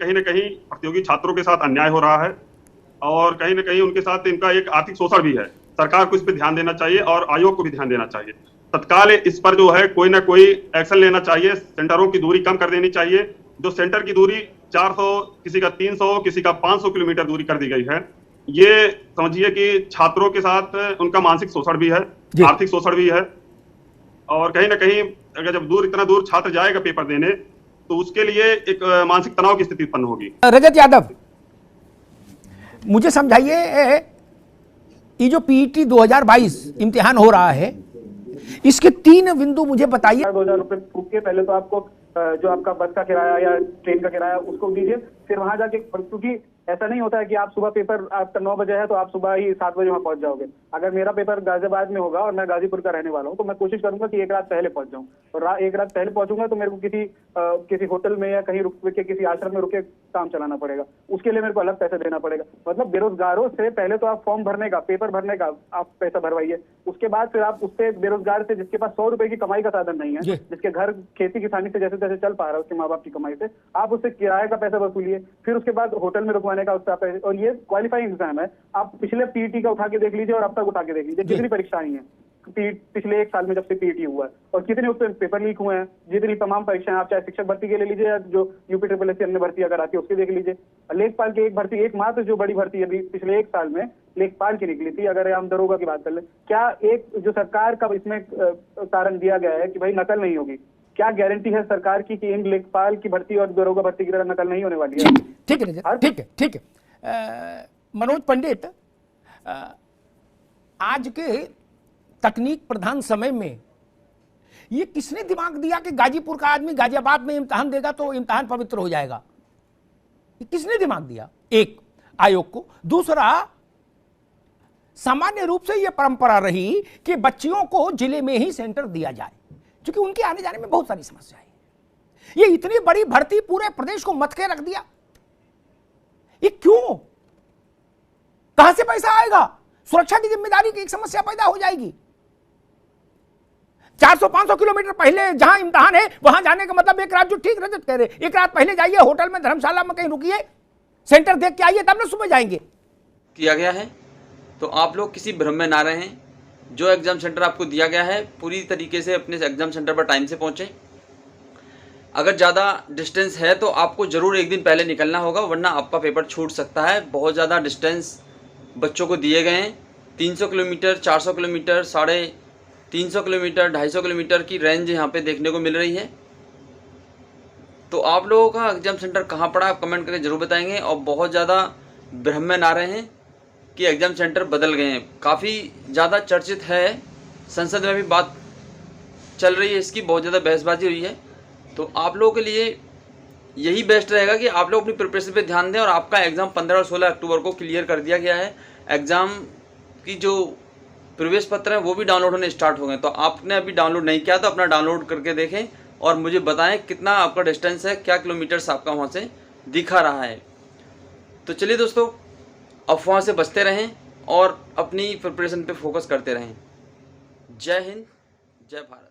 कहीं न कहीं प्रतियोगी छात्रों के साथ अन्याय हो रहा है और कहीं न कहीं उनके साथ इनका एक आर्थिक शोषण भी है। सरकार को इस पे ध्यान देना चाहिए और आयोग को भी ध्यान देना चाहिए। तत्काल इस पर जो है कोई न कोई एक्शन लेना चाहिए, सेंटरों की दूरी कम कर देनी चाहिए। जो सेंटर की दूरी 400, किसी का 300, किसी का 500 किलोमीटर दूरी कर दी गई है। ये समझिए कि छात्रों के साथ उनका मानसिक शोषण भी है, आर्थिक शोषण भी है और कहीं न कहीं अगर जब इतना दूर छात्र जाएगा पेपर देने, तो उसके लिए एक मानसिक तनाव की स्थिति उत्पन्न होगी। रजत यादव, मुझे समझाइए, ये जो पीईटी 2022 इम्तिहान हो रहा है, इसके 3 बिंदु मुझे बताइए। 2000 रुपए फूक के पहले तो आपको जो आपका बस का किराया या ट्रेन का किराया उसको दीजिए, फिर वहां जाके, क्योंकि ऐसा नहीं होता है कि आप सुबह पेपर आपका 9 बजे है तो आप सुबह ही 7 बजे वहां पहुंच जाओगे। अगर मेरा पेपर गाजियाबाद में होगा और मैं गाजीपुर का रहने वाला हूं तो मैं कोशिश करूंगा कि एक रात पहले पहुंच जाऊं, और एक रात पहले पहुंचूंगा तो मेरे को किसी होटल में या कहीं रुक के किसी आश्रम में रुके काम चलाना पड़ेगा, उसके लिए मेरे को अलग पैसे देना पड़ेगा। मतलब बेरोजगारों से पहले तो आप फॉर्म भरने का, पेपर भरने का आप पैसा भरवाइए, उसके बाद फिर आप उससे बेरोजगार से, जिसके पास 100 रुपए की कमाई का साधन नहीं है, जिसके घर खेती किसानी से जैसे तैसे चल पा रहा है उसके माँ बाप की कमाई से, आप उससे किराए का पैसा वसूलिए, फिर उसके बाद होटल में रुकवाने का उसका पैसा। और ये क्वालिफाइंग एग्जाम है, आप पिछले पीईटी का उठा के देख लीजिए और अब तक उठा के देख लीजिए कितनी परीक्षा आई है पिछले 1 साल में जब से पीईटी हुआ है, और कितने उस पर पेपर लीक हुए हैं। जितनी तमाम परीक्षाएं, आप चाहे शिक्षक भर्ती के ले लीजिए या जो यूपी ट्रिपल एससी अन्य भर्ती अगर आती है उसके देख लीजिए। लेखपाल की एक भर्ती, एकमात्र जो बड़ी भर्ती अभी पिछले 1 साल में लेखपाल की निकली थी। अगर हम दरोगा की बात कर ले, क्या एक जो सरकार का इसमें कारण दिया गया है कि भाई नकल नहीं होगी, क्या गारंटी है सरकार की कि इन लेखपाल की भर्ती और दरोगा भर्ती की तरह नकल नहीं होने वाली है? ठीक है, ठीक है। मनोज पंडित, आज के तकनीक प्रधान समय में ये किसने दिमाग दिया कि गाजीपुर का आदमी गाजियाबाद में इम्तिहान देगा तो इम्तिहान पवित्र हो जाएगा? ये किसने दिमाग दिया? एक, आयोग को। दूसरा, सामान्य रूप से यह परंपरा रही कि बच्चियों को जिले में ही सेंटर दिया जाए, क्योंकि उनके आने जाने में बहुत सारी समस्याएं हैं। ये इतनी बड़ी भर्ती पूरे प्रदेश को मत के रख दिया, ये क्यों? कहां से पैसा आएगा? सुरक्षा की जिम्मेदारी की एक समस्या पैदा हो जाएगी। 400-500 किलोमीटर पहले जहां इम्तिहान है वहां जाने का मतलब, एक रात, जो ठीक रजत कह रहे, एक रात पहले जाइए, होटल में, धर्मशाला में कहीं रुकिए, सेंटर देख के आइए, तब ना सुबह जाएंगे। किया गया है तो आप लोग किसी भ्रम में ना रहें। जो एग्जाम सेंटर आपको दिया गया है पूरी तरीके से अपने एग्जाम सेंटर पर टाइम से पहुंचें। अगर ज़्यादा डिस्टेंस है तो आपको ज़रूर एक दिन पहले निकलना होगा, वरना आपका पेपर छूट सकता है। बहुत ज़्यादा डिस्टेंस बच्चों को दिए गए हैं, 300 किलोमीटर, 400 किलोमीटर, 350 किलोमीटर, 250 किलोमीटर की रेंज यहाँ पे देखने को मिल रही है। तो आप लोगों का एग्जाम सेंटर कहाँ पड़ा, आप कमेंट करके ज़रूर बताएंगे। और बहुत ज़्यादा भ्रम में ना रहें कि एग्ज़ाम सेंटर बदल गए हैं। काफ़ी ज़्यादा चर्चित है, संसद में भी बात चल रही है इसकी, बहुत ज़्यादा बहसबाजी हुई है। तो आप लोगों के लिए यही बेस्ट रहेगा कि आप लोग अपनी प्रिपरेशन पे ध्यान दें। और आपका एग्ज़ाम 15 और 16 अक्टूबर को क्लियर कर दिया गया है। एग्ज़ाम की जो प्रवेश पत्र हैं वो भी डाउनलोड होने स्टार्ट हो गए। तो आपने अभी डाउनलोड नहीं किया तो अपना डाउनलोड करके देखें और मुझे बताएं कितना आपका डिस्टेंस है, क्या किलोमीटर्स आपका वहाँ से दिखा रहा है। तो चलिए दोस्तों, अफवाह से बचते रहें और अपनी प्रिपरेशन पे फोकस करते रहें। जय हिंद, जय भारत।